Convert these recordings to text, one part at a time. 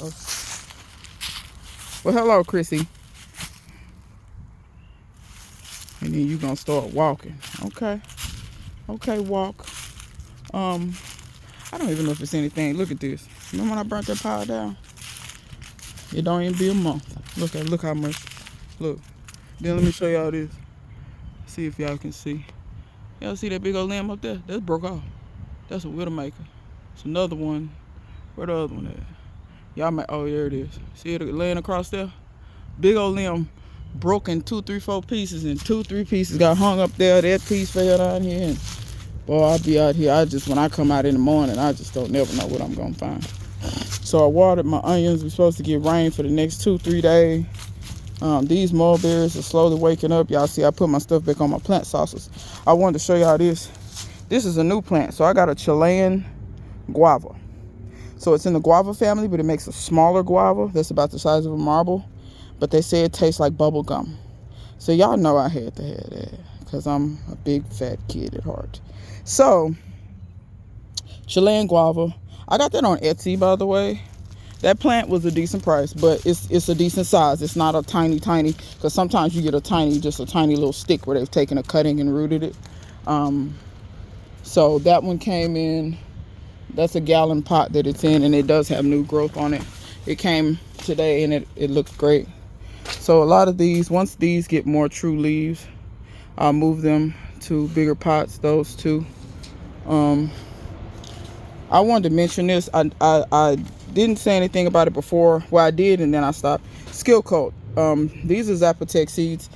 Oh. Well, hello, Chrissy. And then you gonna start walking. Okay. Okay, walk. I don't even know if it's anything. Look at this. Remember when I burnt that pile down? It don't even be a month. Look how much. Look. Then let me show y'all this. See if y'all can see. Y'all see that big old limb up there? That's broke off. That's a widowmaker. It's another one. Where the other one at? Y'all might, oh, there it is. See it laying across there? Big old limb broke in 2, 3, 4 pieces, and 2, 3 pieces got hung up there. That piece fell down here. And boy, I'll be out here. When I come out in the morning, I just don't never know what I'm gonna find. So I watered my onions. We're supposed to get rain for the next 2, 3 days. These mulberries are slowly waking up. Y'all see I put my stuff back on my plant saucers. I wanted to show y'all this. This is a new plant. So I got a Chilean guava. So it's in the guava family, but it makes a smaller guava that's about the size of a marble. But they say it tastes like bubble gum. So y'all know I had to have that because I'm a big fat kid at heart. So Chilean guava. I got that on Etsy, by the way. That plant was a decent price, but it's a decent size. It's not a tiny, because sometimes you get just a tiny little stick where they've taken a cutting and rooted it. So that one came in. That's a gallon pot that it's in, and it does have new growth on it. It came today, and it looks great. So a lot of these, once these get more true leaves, I'll move them to bigger pots, those two. I wanted to mention this. I didn't say anything about it before. Well, I did, and then I stopped. Skill Coat. These are Zapotec seeds.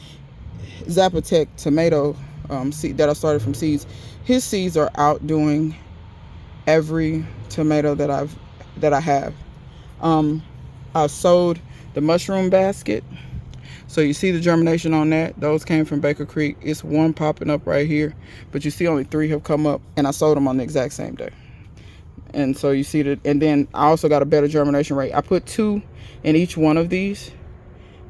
Zapotec tomato seed that I started from seeds. His seeds are outdoing every tomato that I have. I sowed the mushroom basket. So you see the germination on that. Those came from Baker Creek. It's one popping up right here, but you see only 3 have come up, and I sowed them on the exact same day. And so you see that, and then I also got a better germination rate. I put 2 in each one of these,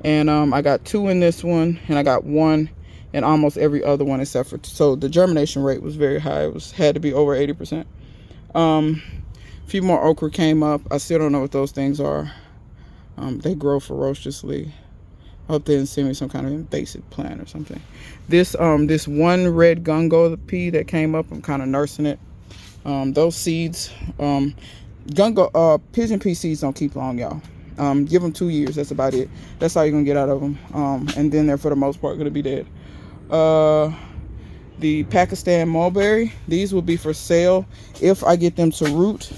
and I got 2 in this one, and I got 1 in almost every other one except for, so the germination rate was very high. It had to be over 80%. A few more okra came up. I still don't know what those things are. They grow ferociously. I hope they didn't send me some kind of invasive plant or something. This one red gungo pea that came up, I'm kind of nursing it. Those seeds, pigeon pea seeds don't keep long, y'all. Give them 2 years. That's about it. That's all you're gonna get out of them. And then they're for the most part gonna be dead. The Pakistan mulberry, these will be for sale if I get them to root.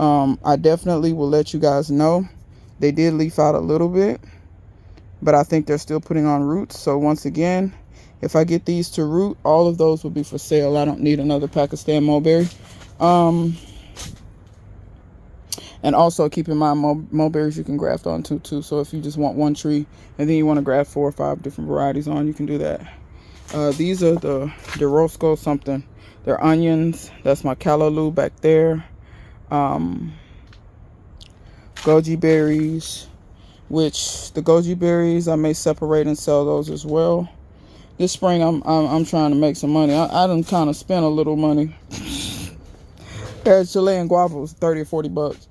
I definitely will let you guys know. They did leaf out a little bit, but I think they're still putting on roots. So once again, if I get these to root, all of those will be for sale. I don't need another Pakistan mulberry. And also keep in mind, mulberries you can graft onto too. So if you just want one tree and then you want to graft 4 or 5 different varieties on, you can do that. These are the Roscoe something. They're onions. That's my callaloo back there. Goji berries, which the goji berries I may separate and sell those as well. This spring I'm trying to make some money. I done kind of spent a little money. That Chilean guava was 30 or 40 bucks.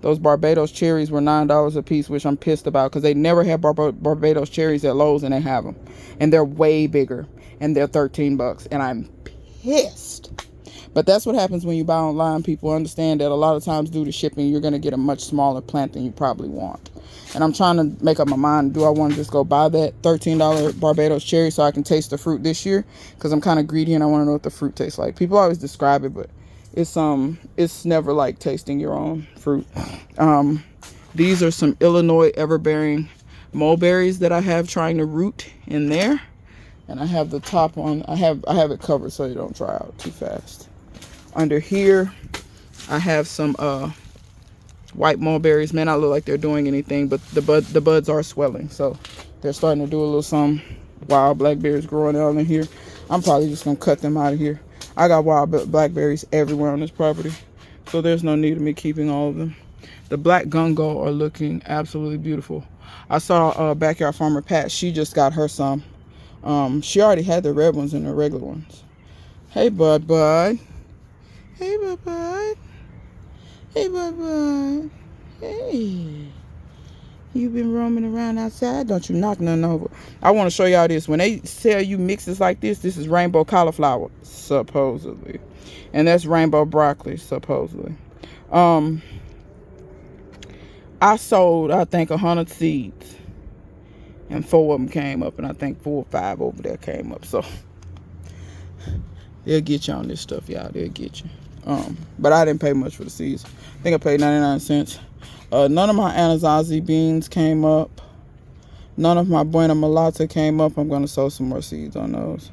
Those Barbados cherries were $9 a piece, which I'm pissed about because they never have Barbados cherries at Lowe's, and they have them, and they're way bigger, and they're 13 bucks, and I'm pissed. But that's what happens when you buy online. People understand that a lot of times due to shipping, you're going to get a much smaller plant than you probably want. And I'm trying to make up my mind. Do I want to just go buy that $13 Barbados cherry so I can taste the fruit this year? Because I'm kind of greedy and I want to know what the fruit tastes like. People always describe it, but it's never like tasting your own fruit. These are some Illinois everbearing mulberries that I have trying to root in there. And I have the top on. I have it covered so they don't dry out too fast. Under here, I have some white mulberries. May not look like they're doing anything, but the buds are swelling, so they're starting to do a little some. Wild blackberries growing out in here. I'm probably just gonna cut them out of here. I got wild blackberries everywhere on this property, so there's no need of me keeping all of them. The black gungo are looking absolutely beautiful. I saw Backyard Farmer Pat. She just got her some. She already had the red ones and the regular ones. Hey, bud. Hey, bud. Hey, bud. Hey, you been roaming around outside? Don't you knock nothing over. I want to show y'all this. When they sell you mixes like this is rainbow cauliflower, supposedly. And that's rainbow broccoli, supposedly. I sold, I think, 100 seeds. And 4 of them came up. And I think 4 or 5 over there came up. So, they'll get you on this stuff, y'all. They'll get you. But I didn't pay much for the seeds. I think I paid 99 cents. None of my Anasazi beans came up. None of my Buena Mulata came up. I'm going to sow some more seeds on those.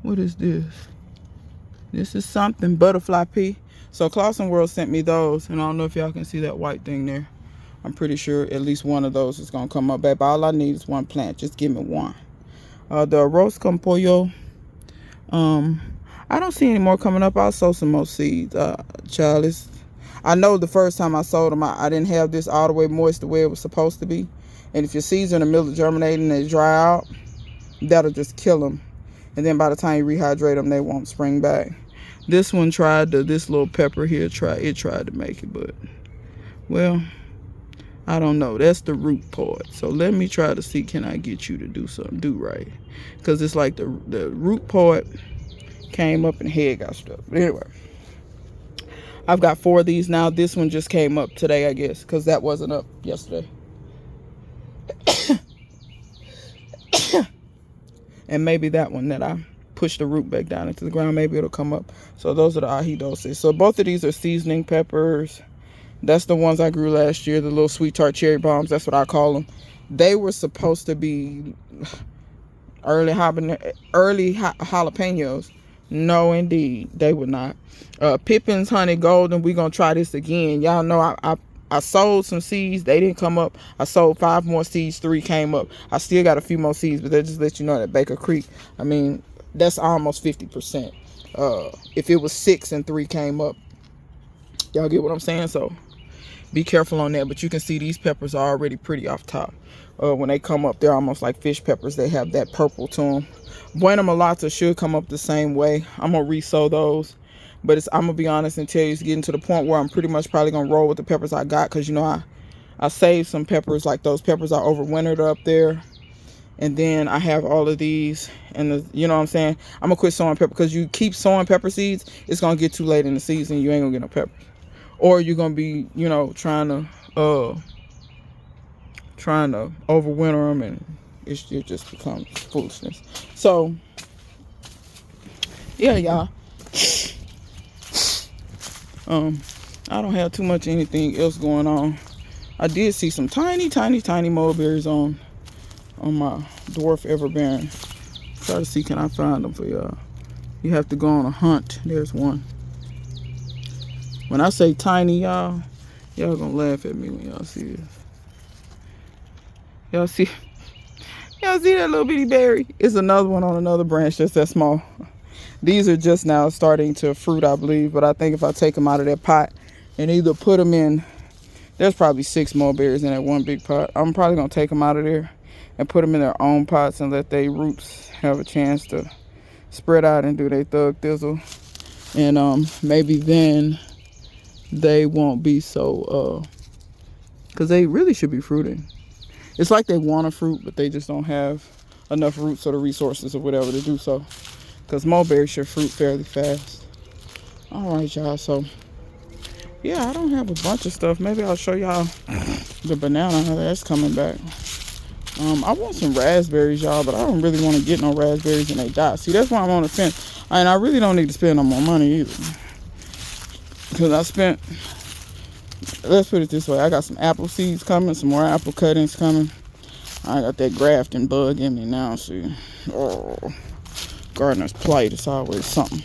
What is this? This is something, butterfly pea. So Clausen World sent me those. And I don't know if y'all can see that white thing there. I'm pretty sure at least one of those is going to come up. Babe, all I need is one plant. Just give me one. The arroz con pollo. I don't see any more coming up. I'll sow some more seeds. Child, I know the first time I sowed them, I didn't have this all the way moist the way it was supposed to be. And if your seeds are in the middle of germinating and they dry out, that'll just kill them. And then by the time you rehydrate them, they won't spring back. This one this little pepper here, tried to make it, but, well, I don't know. That's the root part. So let me try to see, can I get you to do right? Because it's like the root part came up and head got stuck. But anyway, I've got 4 of these now. This one just came up today, I guess, because that wasn't up yesterday. And maybe that one that I pushed the root back down into the ground, maybe it'll come up. So those are the ají dulces. So both of these are seasoning peppers. That's the ones I grew last year, the little sweet tart cherry bombs. That's what I call them. They were supposed to be early jalapenos. No, indeed, they were not. Pippin's Honey Golden, we're going to try this again. Y'all know I sold some seeds. They didn't come up. I sold 5 more seeds. 3 came up. I still got a few more seeds, but they just let you know that Baker Creek, I mean, that's almost 50%. If it was 6 and 3 came up, y'all get what I'm saying? So be careful on that. But you can see these peppers are already pretty off top. When they come up, they're almost like fish peppers. They have that purple to them. Buena Mulata should come up the same way. I'm going to re-sow those. But I'm going to be honest and tell you, it's getting to the point where I'm pretty much probably going to roll with the peppers I got. Because, you know, I saved some peppers. Like those peppers I overwintered up there. And then I have all of these. And, you know what I'm saying? I'm going to quit sowing pepper. Because you keep sowing pepper seeds, it's going to get too late in the season. You ain't going to get no peppers. Or you're going to be, you know, trying to overwinter them. And it just becomes foolishness. So, yeah, y'all. I don't have too much anything else going on. I did see some tiny mulberries on my dwarf everbearing. Try to see, can I find them for y'all? You have to go on a hunt. There's one. When I say tiny, y'all gonna laugh at me when y'all see this. Y'all see that little bitty berry? It's another one on another branch that's that small. These are just now starting to fruit, I believe. But I think if I take them out of that pot and either put them in, there's probably 6 mulberries in that one big pot. I'm probably going to take them out of there and put them in their own pots and let their roots have a chance to spread out and do their thug thizzle. And maybe then they won't be so, because they really should be fruiting. It's like they want to fruit, but they just don't have enough roots or the resources or whatever to do so. Because mulberries should fruit fairly fast. Alright, y'all. So, yeah, I don't have a bunch of stuff. Maybe I'll show y'all the banana. That's coming back. I want some raspberries, y'all, but I don't really want to get no raspberries and they die. See, that's why I'm on the fence. And I really don't need to spend no more money either. Because I spent, let's put it this way. I got some apple seeds coming, some more apple cuttings coming. I got that grafting bug in me now, see. Oh. Gardener's plight, it's always something.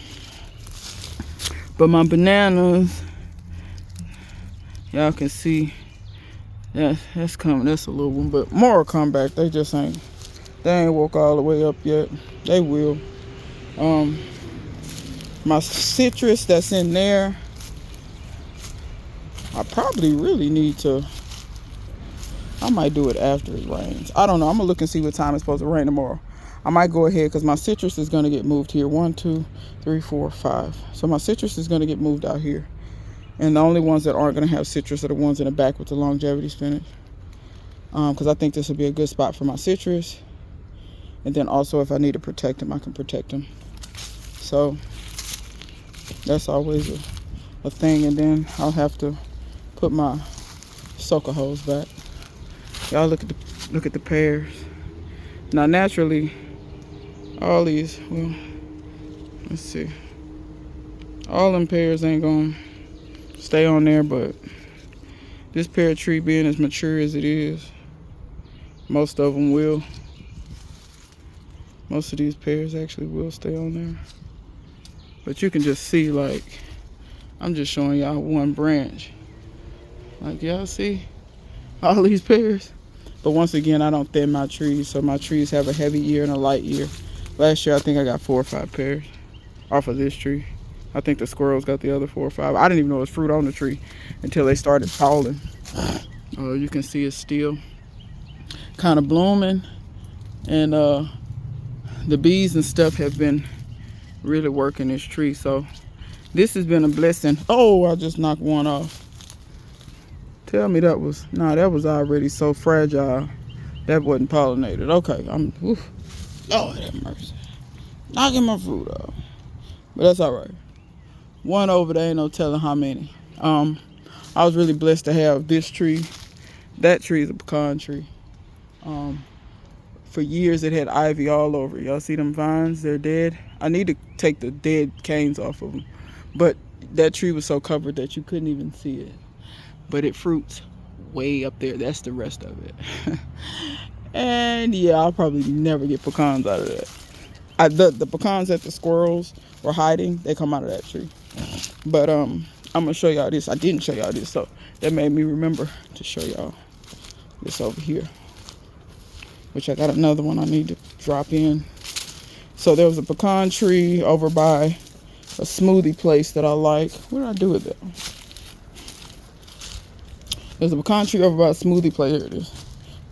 But my bananas, y'all can see that's coming. That's a little one, but more will come back. They ain't woke all the way up yet. They will. My citrus that's in there, I probably really need to, I might do it after it rains. I don't know. I'm gonna look and see what time it's supposed to rain tomorrow. I might go ahead because my citrus is going to get moved here. 1, 2, 3, 4, 5. So my citrus is going to get moved out here. And the only ones that aren't going to have citrus are the ones in the back with the longevity spinach. Because I think this will be a good spot for my citrus. And then also if I need to protect them, I can protect them. So that's always a thing. And then I'll have to put my soaker hose back. Y'all look at the pears. Now naturally, all these, well, let's see. All them pears ain't gonna stay on there, but this pear tree being as mature as it is, most of them will. Most of these pears actually will stay on there. But you can just see, like, I'm just showing y'all one branch. Like, y'all see all these pears? But once again, I don't thin my trees, so my trees have a heavy year and a light year. Last year, I think I got 4 or 5 pears off of this tree. I think the squirrels got the other 4 or 5. I didn't even know it was fruit on the tree until they started falling. You can see it's still kind of blooming. And the bees and stuff have been really working this tree. So this has been a blessing. Oh, I just knocked one off. Tell me that was already so fragile. That wasn't pollinated. Okay, Lord have mercy. Knocking my fruit off. But that's all right. One over there, ain't no telling how many. I was really blessed to have this tree. That tree is a pecan tree. For years it had ivy all over. Y'all see them vines? They're dead. I need to take the dead canes off of them. But that tree was so covered that you couldn't even see it. But it fruits way up there. That's the rest of it. And yeah, I'll probably never get pecans out of that. The pecans that the squirrels were hiding, they come out of that tree. But I'm gonna show y'all this. I didn't show y'all this, so that made me remember to show y'all this over here. Which I got another one I need to drop in. So there was a pecan tree over by a smoothie place that I like. What did I do with it? There's a pecan tree over by a smoothie place. Here it is.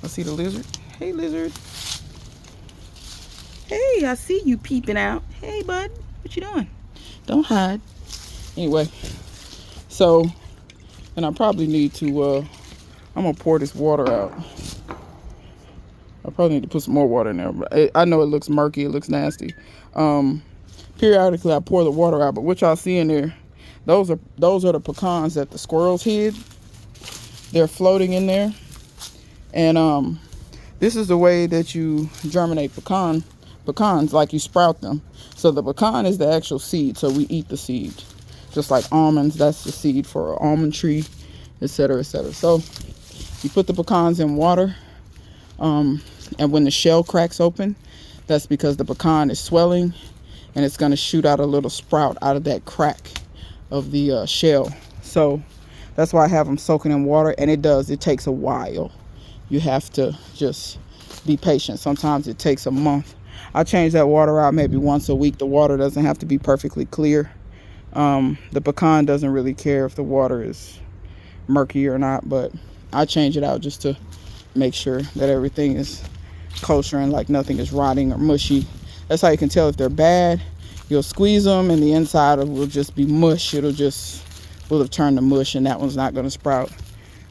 I see the lizard. Hey, lizard. Hey, I see you peeping out. Hey, bud. What you doing? Don't hide. Anyway, so, and I probably need to, I'm going to pour this water out. I probably need to put some more water in there. But I know it looks murky. It looks nasty. Periodically, I pour the water out. But what y'all see in there, those are the pecans that the squirrels hid. They're floating in there. And this is the way that you germinate pecans, like you sprout them. So the pecan is the actual seed. So we eat the seed. Just like almonds, that's the seed for an almond tree, etc., etc. So you put the pecans in water. And when the shell cracks open, that's because the pecan is swelling and it's going to shoot out a little sprout out of that crack of the shell. So that's why I have them soaking in water, and it takes a while. You have to just be patient. Sometimes it takes a month. I change that water out maybe once a week. The water doesn't have to be perfectly clear. The pecan doesn't really care if the water is murky or not, but I change it out just to make sure that everything is kosher and like nothing is rotting or mushy. That's how you can tell if they're bad. You'll squeeze them and the inside will just be mush. Will have turned to mush, and that one's not going to sprout.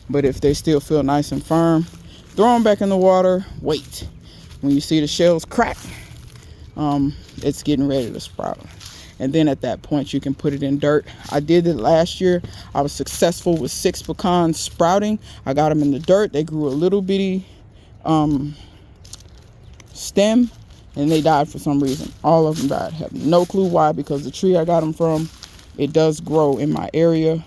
But if they still feel nice and firm, throw them back in the water. Wait. When you see the shells crack, it's getting ready to sprout. And then at that point, you can put it in dirt. I did it last year. I was successful with 6 pecans sprouting. I got them in the dirt. They grew a little bitty stem, and they died for some reason. All of them died. I have no clue why, because the tree I got them from, it does grow in my area.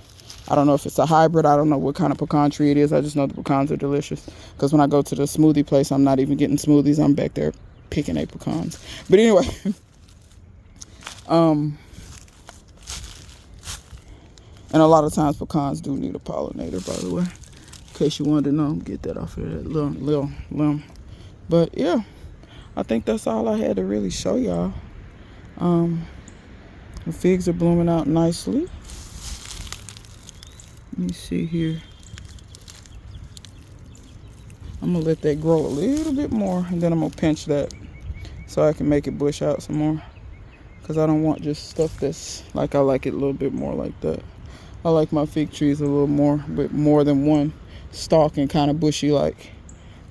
I don't know if it's a hybrid. I don't know what kind of pecan tree it is. I just know the pecans are delicious. Because when I go to the smoothie place, I'm not even getting smoothies. I'm back there picking pecans. But anyway... and a lot of times pecans do need a pollinator, by the way, in case you wanted to know. Get that off of that little limb. But yeah, I think that's all I had to really show y'all. The figs are blooming out nicely. Let me see here. I'm gonna let that grow a little bit more, and then I'm gonna pinch that so I can make it bush out some more. Because I don't want just stuff that's like, I like it a little bit more like that. I like my fig trees a little more, with more than one stalk and kind of bushy like.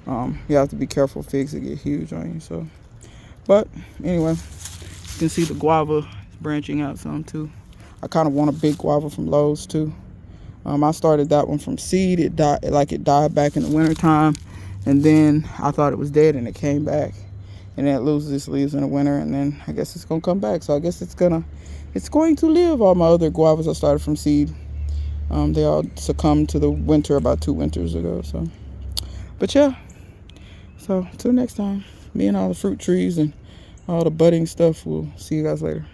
You have to be careful, figs that get huge on you. So, but anyway, you can see the guava is branching out some too. I kind of want a big guava from Lowe's too. I started that one from seed. It died back in the wintertime, and then I thought it was dead, and it came back, and then it loses its leaves in the winter, and then I guess it's gonna come back. So I guess it's going to live. All my other guavas I started from seed, they all succumbed to the winter about 2 winters ago. So, but yeah. So till next time, me and all the fruit trees and all the budding stuff. We'll see you guys later.